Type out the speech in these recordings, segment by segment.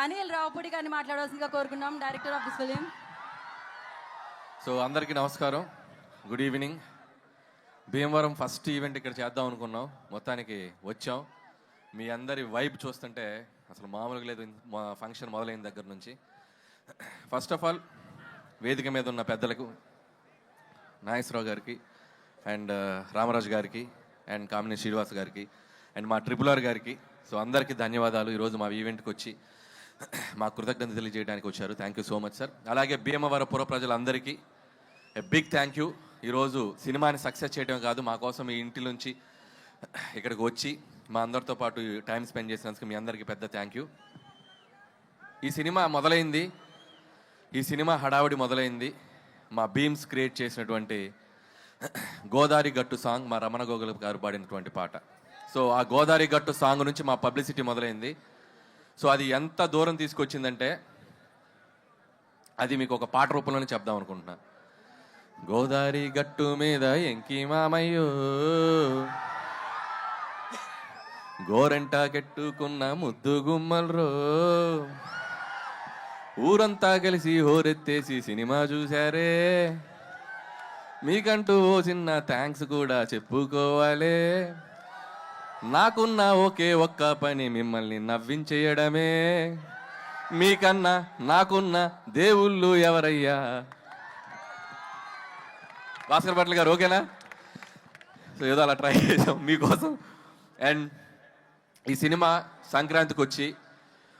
అనిల్ రావుపూడి గారిని మాట్లాడాల్సిందిగా కోరుకున్నాం, director of this film. So అందరికీ నమస్కారం, good evening. Bhimavaram first event ఇక్కడ చేద్దాం అనుకున్నాం, మొత్తానికి వచ్చాం. మీ అందరి వైబ్ చూస్తుంటే అసలు మామూలుగా లేదు మా ఫంక్షన్ మొదలైన దగ్గర నుంచి. ఫస్ట్ ఆఫ్ ఆల్ వేదిక మీద ఉన్న పెద్దలకు, నాగేశ్వరరావు గారికి అండ్ రామరాజు గారికి అండ్ కామిని శ్రీనివాస్ గారికి అండ్ మా RRR గారికి, సో అందరికీ ధన్యవాదాలు. ఈరోజు మా ఈవెంట్కి వచ్చి మా కృతజ్ఞత తెలియజేయడానికి వచ్చారు. Thank you so much sir. అలాగే భీమవరం పుర ప్రజలందరికీ బిగ్ థ్యాంక్ యూ. ఈరోజు సినిమాని సక్సెస్ చేయడం కాదు, మా కోసం మీ ఇంటి నుంచి ఇక్కడికి వచ్చి మా అందరితో పాటు టైం స్పెండ్ చేసినందుకు మీ అందరికీ పెద్ద థ్యాంక్ యూ. ఈ సినిమా మొదలైంది, ఈ సినిమా హడావుడి మొదలైంది మా బీమ్స్ క్రియేట్ చేసినటువంటి గోదారి గట్టు సాంగ్, మా రమణ గోగుల గారు పాడినటువంటి పాట. సో ఆ గోదారి గట్టు సాంగ్ నుంచి మా పబ్లిసిటీ మొదలైంది. సో అది ఎంత దూరం తీసుకొచ్చిందంటే అది మీకు ఒక పాట రూపంలోనే చెప్దాం అనుకుంటున్నా. గోదారి గట్టు మీద ఎంకి మామయ్యో, గోరెంట కెట్టుకున్న ముద్దు గుమ్మల్రో, ఊరంతా కలిసి హోరెత్తేసి సినిమా చూశారే, మీకంటూ ఓ చిన్న థ్యాంక్స్ కూడా చెప్పుకోవాలే, నాకున్న ఒకే ఒక్క పని మిమ్మల్ని నవ్వించేయడమే, మీకన్నా నాకున్న దేవుళ్ళు ఎవరయ్యా. భాస్కర్ భట్ల గారు ఓకేనా? సో ఏదో అలా ట్రై చేసాం మీకోసం. అండ్ ఈ సినిమా సంక్రాంతికి వచ్చి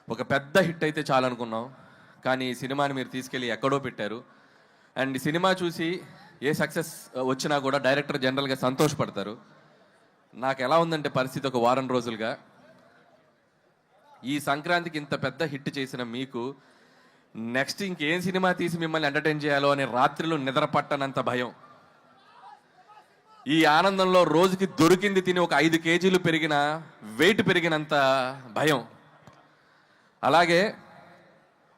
ఒక పెద్ద హిట్ అయితే చాలనుకున్నాం, కానీ ఈ సినిమాని మీరు తీసుకెళ్ళి ఎక్కడో పెట్టారు. అండ్ ఈ సినిమా చూసి ఏ సక్సెస్ వచ్చినా కూడా డైరెక్టర్ జనరల్గా సంతోషపడతారు. నాకు ఎలా ఉందంటే పరిస్థితి, ఒక వారం రోజులుగా ఈ సంక్రాంతికి ఇంత పెద్ద హిట్ చేసిన మీకు నెక్స్ట్ ఇంకేం సినిమా తీసి మిమ్మల్ని ఎంటర్టైన్ చేయాలో అనే రాత్రిలో నిద్ర పట్టనంత భయం. ఈ ఆనందంలో రోజుకి దొరికింది తిని ఒక 5 కేజీలు పెరిగిన వెయిట్ పెరిగినంత భయం. అలాగే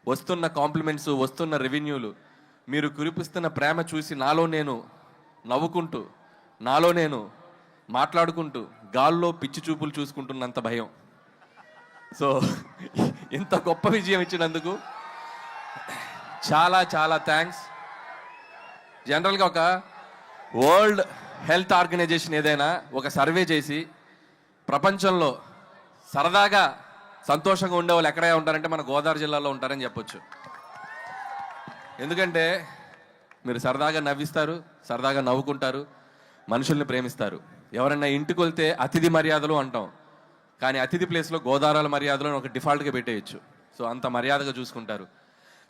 వస్తున్న కాంప్లిమెంట్స్, వస్తున్న రెవెన్యూలు, మీరు కురిపిస్తున్న ప్రేమ చూసి నాలో నేను నవ్వుకుంటూ, నాలో నేను మాట్లాడుకుంటూ గాల్లో పిచ్చి చూపులు చూసుకుంటున్నంత భయం. సో ఇంత గొప్ప విజయం ఇచ్చినందుకు చాలా చాలా థ్యాంక్స్. జనరల్గా ఒక వరల్డ్ హెల్త్ ఆర్గనైజేషన్ ఏదైనా ఒక సర్వే చేసి ప్రపంచంలో సరదాగా సంతోషంగా ఉండే వాళ్ళు ఎక్కడైనా ఉంటారంటే మన గోదావరి జిల్లాలో ఉంటారని చెప్పొచ్చు. ఎందుకంటే మీరు సరదాగా నవ్విస్తారు, సరదాగా నవ్వుకుంటారు, మనుషుల్ని ప్రేమిస్తారు. ఎవరన్నా ఇంటికి వెళ్తే అతిథి మర్యాదలు అంటాం, కానీ అతిథి ప్లేస్లో గోదావరి మర్యాదలు ఒక డిఫాల్ట్గా పెట్టేయచ్చు. సో అంత మర్యాదగా చూసుకుంటారు.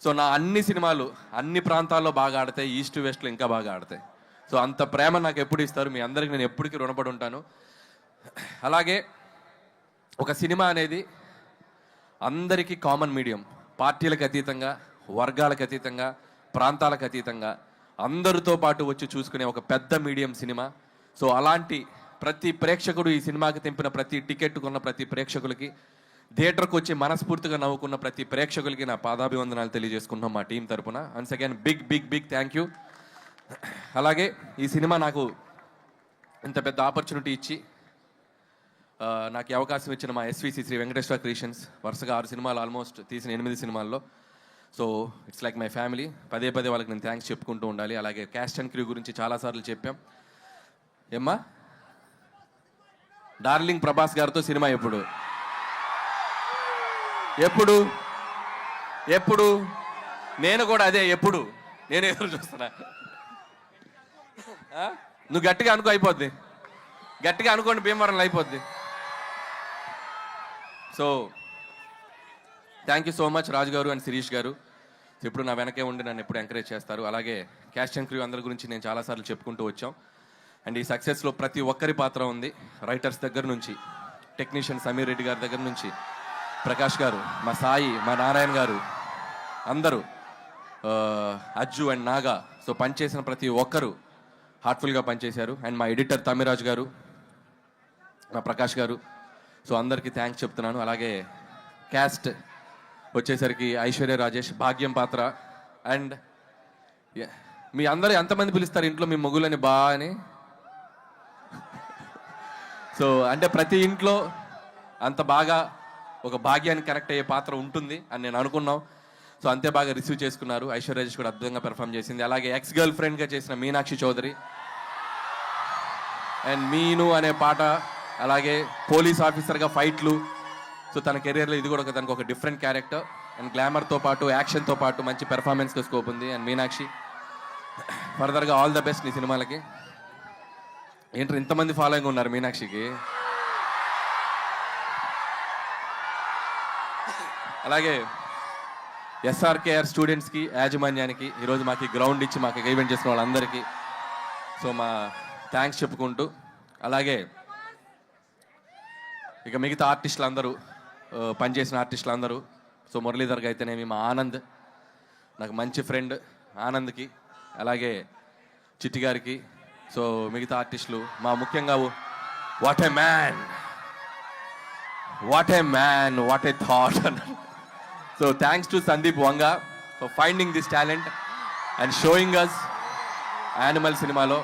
సో నా అన్ని సినిమాలు అన్ని ప్రాంతాల్లో బాగా ఆడతాయి, ఈస్ట్ వెస్ట్లో ఇంకా బాగా ఆడతాయి. సో అంత ప్రేమ నాకు ఎప్పుడు ఇస్తారు, మీ అందరికి నేను ఎప్పటికీ రుణపడి ఉంటాను. అలాగే ఒక సినిమా అనేది అందరికీ కామన్ మీడియం, పార్టీలకు అతీతంగా, వర్గాలకు అతీతంగా, ప్రాంతాలకు అతీతంగా అందరితో పాటు వచ్చి చూసుకునే ఒక పెద్ద మీడియం సినిమా. సో అలాంటి ప్రతి ప్రేక్షకుడు, ఈ సినిమాకి తెంపిన ప్రతి టికెట్ కొన్న ప్రతి ప్రేక్షకులకి, థియేటర్కి వచ్చి మనస్ఫూర్తిగా నవ్వుకున్న ప్రతి ప్రేక్షకులకి నా పాదాభివందనాలు తెలియజేసుకుంటున్నాం మా టీం తరపున. Once again big big big thank you. అలాగే ఈ సినిమా నాకు ఇంత పెద్ద ఆపర్చునిటీ ఇచ్చి నాకు ఈ అవకాశం ఇచ్చిన మా SVC శ్రీ వెంకటేశ్వర క్రియేషన్స్, వరుసగా 6 సినిమాలు ఆల్మోస్ట్ తీసిన 8 సినిమాల్లో. So it's like my family. పదే పదే వాళ్ళకి నేను థ్యాంక్స్ చెప్పుకుంటూ ఉండాలి. అలాగే క్యాస్ట్ అండ్ క్రూ గురించి చాలాసార్లు చెప్పాం. ఏమ్మా డార్లింగ్ ప్రభాస్ గారితో సినిమా ఎప్పుడు ఎప్పుడు ఎప్పుడు నేను కూడా అదే ఎప్పుడు నేను ఎదురు చూస్తున్నా. నువ్వు గట్టిగా అనుకో, అయిపోద్ది. గట్టిగా అనుకోండి, భీమవరంలో అయిపోద్ది. So thank you so much Raju garu and Sirish గారు. ఎప్పుడు నా వెనకే ఉండి నన్ను ఎప్పుడు ఎంకరేజ్ చేస్తారు. అలాగే క్యాస్ట్ అండ్ క్రూ అందరి గురించి నేను చాలాసార్లు చెప్పుకుంటూ వచ్చాం. అండ్ ఈ సక్సెస్లో ప్రతి ఒక్కరి పాత్ర ఉంది. రైటర్స్ దగ్గర నుంచి, టెక్నీషియన్ సమీర్ రెడ్డి గారి దగ్గర నుంచి, ప్రకాష్ గారు, మా సాయి, మా నారాయణ గారు, అందరూ, అజ్జు అండ్ నాగా. సో పనిచేసిన ప్రతి ఒక్కరూ హార్ట్ఫుల్గా పనిచేశారు. అండ్ మా ఎడిటర్ తమ్మిరాజు గారు, మా ప్రకాష్ గారు. సో అందరికీ థ్యాంక్స్ చెప్తున్నాను. అలాగే క్యాస్ట్ వచ్చేసరికి ఐశ్వర్య రాజేష్ భాగ్యం పాత్ర. అండ్ మీ అందరూ ఎంతమంది పిలుస్తారు ఇంట్లో మీ మొగులని బా అని? సో అంటే ప్రతి ఇంట్లో అంత బాగా ఒక భాగ్యానికి కనెక్ట్ అయ్యే పాత్ర ఉంటుంది అని నేను అనుకున్నాం. సో అంతే బాగా రిసీవ్ చేసుకున్నారు. ఐశ్వర్య రాజేష్ కూడా అద్భుతంగా పెర్ఫామ్ చేసింది. అలాగే ఎక్స్ గర్ల్ ఫ్రెండ్గా చేసిన మీనాక్షి చౌదరి అండ్ మీను అనే పాట, అలాగే పోలీస్ ఆఫీసర్గా ఫైట్లు. సో తన కెరీర్లో ఇది కూడా తనకు ఒక డిఫరెంట్ క్యారెక్టర్ అండ్ గ్లామర్తో పాటు యాక్షన్తో పాటు మంచి పెర్ఫార్మెన్స్కి స్కోప్ ఉంది. అండ్ మీనాక్షి ఫర్దర్గా ఆల్ ద బెస్ట్ నీ సినిమాలకి. ఏంటంటే ఇంతమంది ఫాలోయింగ్ ఉన్నారు మీనాక్షికి. అలాగే ఎస్ఆర్కేఆర్ స్టూడెంట్స్కి, యాజమాన్యానికి, ఈరోజు మాకు గ్రౌండ్ ఇచ్చి మాకు ఈవెంట్ చేసిన వాళ్ళందరికీ సో మా థ్యాంక్స్ చెప్పుకుంటూ, అలాగే ఇక మిగతా ఆర్టిస్టులు అందరూ, పనిచేసిన ఆర్టిస్టులు అందరూ, సో మురళీధర్కి అయితేనేమి, మా ఆనంద్ నాకు మంచి ఫ్రెండ్ ఆనంద్కి, అలాగే చిట్టి గారికి, సో మిగతా ఆర్టిస్టులు, మా ముఖ్యంగా what a man, what a man, what a thought. So thanks to Sandeep Vanga for finding this talent and showing us Animal సినిమాలో.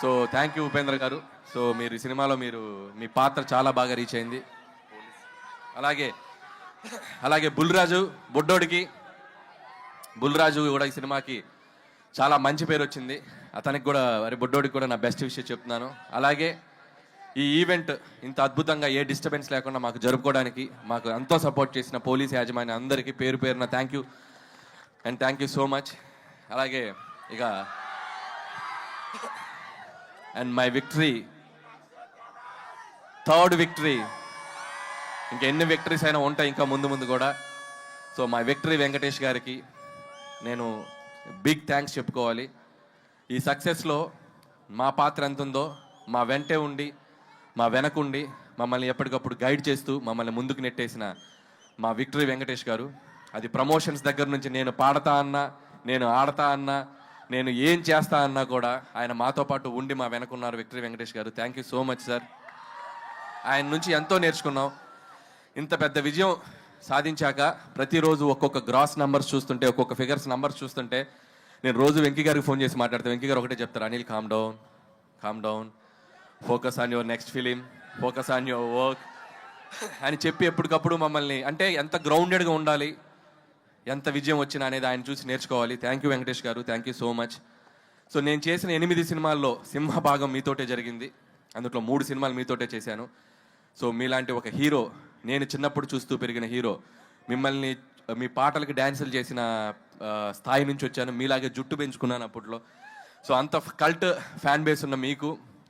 So thank you Upendra garu. So మీరు ఈ సినిమాలో మీ పాత్ర చాలా బాగా రీచ్ అయింది. అలాగే బుల్రాజు బుడ్డోడికి, బుల్రాజు కూడా ఈ సినిమాకి చాలా మంచి పేరు వచ్చింది. అతనికి కూడా బుడ్డోడికి కూడా నా బెస్ట్ విషయం చెప్తున్నాను. అలాగే ఈ ఈవెంట్ ఇంత అద్భుతంగా ఏ డిస్టర్బెన్స్ లేకుండా మాకు జరుపుకోవడానికి మాకు ఎంతో సపోర్ట్ చేసిన పోలీస్ యాజమాన్యం అందరికీ పేరు పేరున thank you and thank you so much. అలాగే ఇక and my victory, third victory, ఇంకా ఎన్ని విక్టరీస్ అయినా ఉంటాయి ఇంకా ముందు ముందు కూడా. సో మై విక్టరీ వెంకటేష్ గారికి నేను బిగ్ థ్యాంక్స్ చెప్పుకోవాలి. ఈ సక్సెస్లో మా పాత్ర ఎంత ఉందో మా వెంటే ఉండి, మా వెనకుండి మమ్మల్ని ఎప్పటికప్పుడు గైడ్ చేస్తూ మమ్మల్ని ముందుకు నెట్టేసిన మా విక్టరీ వెంకటేష్ గారు. అది ప్రమోషన్స్ దగ్గర నుంచి నేను పాడతా అన్నా, నేను ఆడతా అన్నా, నేను ఏం చేస్తా అన్నా కూడా ఆయన మాతో పాటు ఉండి మా వెనకున్నారు విక్టరీ వెంకటేష్ గారు. Thank you so much sir. ఆయన నుంచి ఎంతో నేర్చుకున్నాం. ఇంత పెద్ద విజయం సాధించాక ప్రతిరోజు ఒక్కొక్క గ్రాస్ నంబర్స్ చూస్తుంటే, ఒక్కొక్క ఫిగర్స్ నంబర్స్ చూస్తుంటే నేను రోజు వెంకీ గారికి ఫోన్ చేసి మాట్లాడతాను. వెంకీ గారు ఒకటే చెప్తారు, Anil calm down, focus on your next film, focus on your work అని చెప్పి ఎప్పటికప్పుడు మమ్మల్ని, అంటే ఎంత గ్రౌండెడ్గా ఉండాలి, ఎంత విజయం వచ్చినా అనేది ఆయన చూసి నేర్చుకోవాలి. థ్యాంక్ యూ వెంకటేష్ గారు, thank you so much. So నేను చేసిన 8 సినిమాల్లో సింహభాగం మీతోటే జరిగింది. అందులో 3 సినిమాలు మీతోటే చేశాను. సో మీలాంటి ఒక హీరో, నేను చిన్నప్పుడు చూస్తూ పెరిగిన హీరో, మిమ్మల్ని మీ పాటలకి డ్యాన్సులు చేసిన స్థాయి నుంచి వచ్చాను. మీలాగే జుట్టు పెంచుకున్నాను అప్పట్లో. సో అంత కల్ట్ ఫ్యాన్ బేస్ ఉన్న మీకు,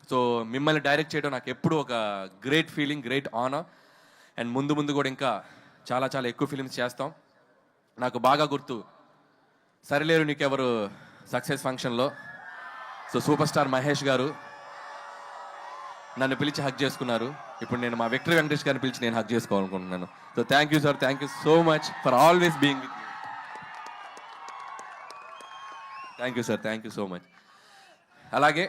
సో మిమ్మల్ని డైరెక్ట్ చేయడం నాకు ఎప్పుడు ఒక great feeling, great honour. And ముందు కూడా ఇంకా చాలా చాలా ఎక్కువ ఫిలిమ్స్ చేస్తాం. నాకు బాగా గుర్తు సరిలేరు నీకెవరు సక్సెస్ ఫంక్షన్లో సో సూపర్ స్టార్ మహేష్ గారు నన్ను పిలిచి హక్ చేసుకున్నారు. ఇప్పుడు నేను మా విక్టరీ వెంకటేష్ గారిని పిలిచి నేను హక్ చేసుకోవాలనుకుంటున్నాను. So thank you sir, thank you so much for always being with me. Thank you sir, thank you so much. అలాగే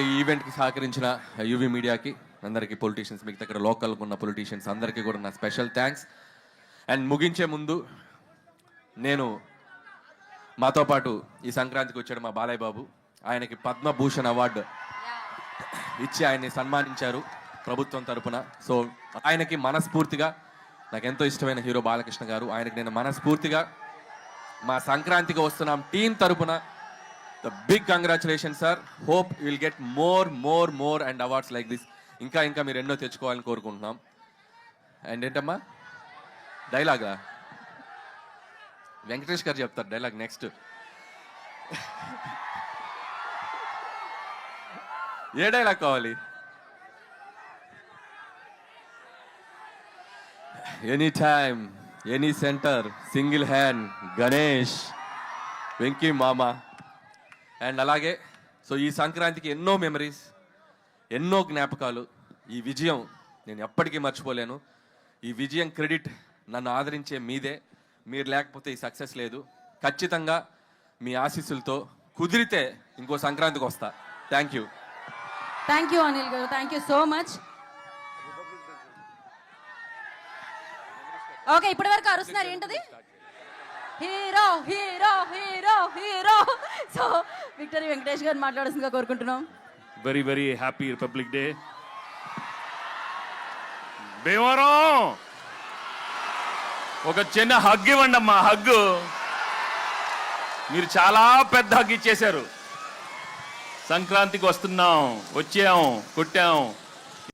ఈ ఈవెంట్కి సహకరించిన యూవీ మీడియాకి అందరికీ, పొలిటీషియన్స్, మిగతా ఇక్కడ లోకల్గా ఉన్న పొలిటీషియన్స్ అందరికీ కూడా నా స్పెషల్ థ్యాంక్స్. అండ్ ముగించే ముందు నేను మాతో పాటు ఈ సంక్రాంతికి వచ్చాడు మా బాలయ్య బాబు. ఆయనకి పద్మభూషణ్ అవార్డు ఇచ్చి ఆయన్ని సన్మానించారు ప్రభుత్వం తరపున. సో ఆయనకి మనస్ఫూర్తిగా, నాకు ఎంతో ఇష్టమైన హీరో బాలకృష్ణ గారు, ఆయనకి నేను మనస్ఫూర్తిగా మా సంక్రాంతికి వస్తున్నాం టీం తరపున the big congratulation sir. Hope you will get more and awards like this. ఇంకా మీరు ఎన్నో తెచ్చుకోవాలని కోరుకుంటున్నాం. అండ్ ఏంటమ్మా డైలాగా వెంకటేష్ గారు చెప్తారు డైలాగ్ నెక్స్ట్. ఏ డైలాగ్ కావాలి? Any time, any centre, single hand, Ganesh, Venky మామ. అండ్ అలాగే సో ఈ సంక్రాంతికి ఎన్నో మెమరీస్, ఎన్నో జ్ఞాపకాలు. ఈ విజయం నేను ఎప్పటికీ మర్చిపోలేను. ఈ విజయం క్రెడిట్ నన్ను ఆదరించే మీదే. మీరు లేకపోతే ఈ సక్సెస్ లేదు. ఖచ్చితంగా మీ ఆశీస్సులతో కుదిరితే ఇంకో సంక్రాంతికి వస్తా. థ్యాంక్ యూ అనిల్ గారు, thank you so much. Okay, ఇప్పటి వరకు అరుస్తున్నారు ఏంటది? Hero hero hero hero. So victory Venkatesh గారు మాట్లాడాల్సిందిగా కోరుకుంటున్నాం. Very very happy republic day. Bhimavaram ఒక చిన్న హగ్ ఇవ్వండి అమ్మా, హగ్. మీరు చాలా పెద్ద హగ్ ఇచ్చేశారు. సంక్రాంతికి వస్తున్నాం, వచ్చాం, కొట్టాం.